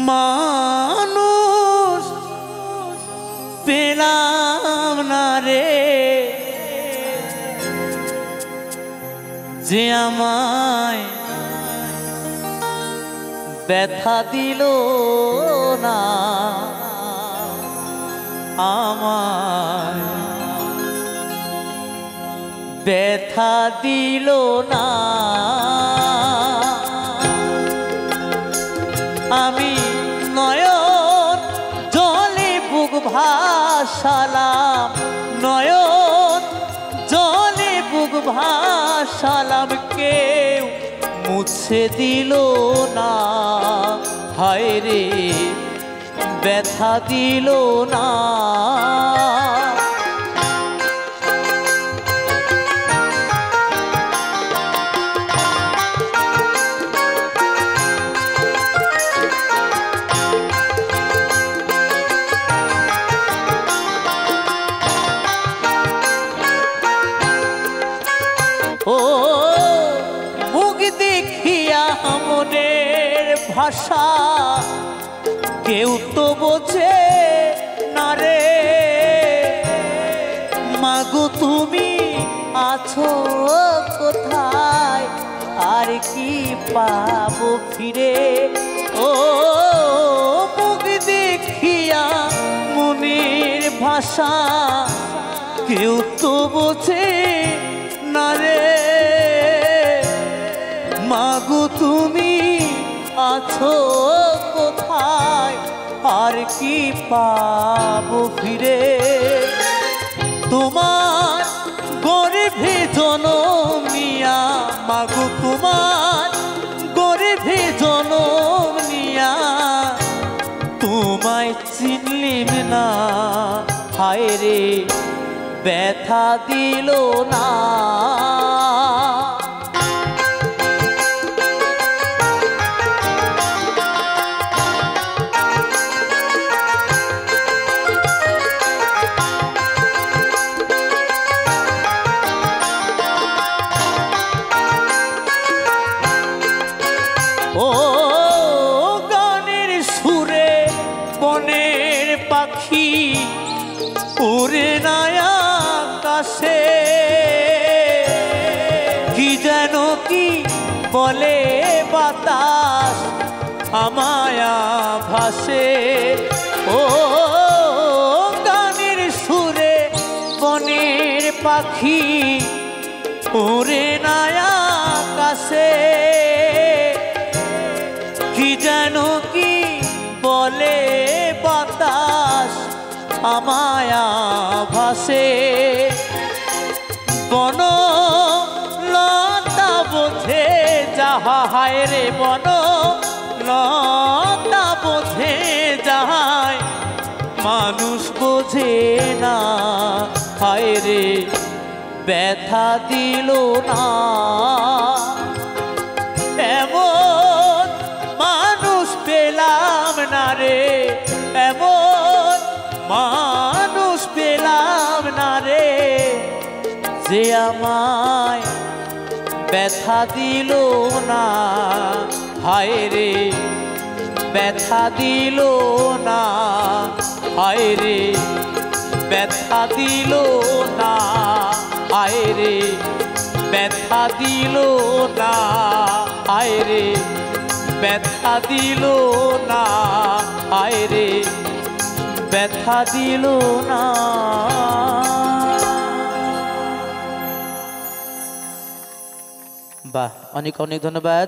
মানুষ পেলাম না রে, যে আমায় ব্যথা দিল না, আমায় ব্যথা দিল না। আমি নয়ন জলে বুক ভাসালাম, নয়ন জলে বুক ভাসালাম, কেউ মুছে দিল না। হায় রে ব্যথা দিল না। ও মুখ দেখিয়া মনের ভাষা কেউ তো বোঝে না রে, মাগো তুমি আছো কোথায়, আর কি পাবো ফিরে। ও মুখ দেখিয়া মনের ভাষা কেউ তো বোঝে না রে, মাগো তুমি আছো কোথায়, আর কি পাবো ফিরে। তোমার গর্ভে জনম নিয়া, মাগো তোমার গর্ভে জনম নিয়া, তোমায় চিনলিম না। হায় রে ব্যথা দিল না। ও গানের সুরে বনের পাখি উড়ে না আকাশে, কি যেন কি বলে বাতাস আমায় ভাসে। ও গানের সুরে বনের পাখি উড়ে না আকাশে, কি যেন কি বলে বাতাস আমায় ভাসে। বন লতা বোঝে যাহা, হায় রে বন লতা বোঝে যাহাই, মানুষ বোঝে না। হায় রে ব্যথা দিল না। এমন মানুষ পেলাম না রে, এমন মানুষ পেলাম না রে, যে আমায় ব্যথা দিল না। হায় রে ব্যথা দিল না। হায় রে ব্যথা দিল না। হায় রে ব্যথা দিল না। হায় রে ব্যথা দিল না। হায় রে ব্যথা দিল না। বাহ, অনেক অনেক ধন্যবাদ।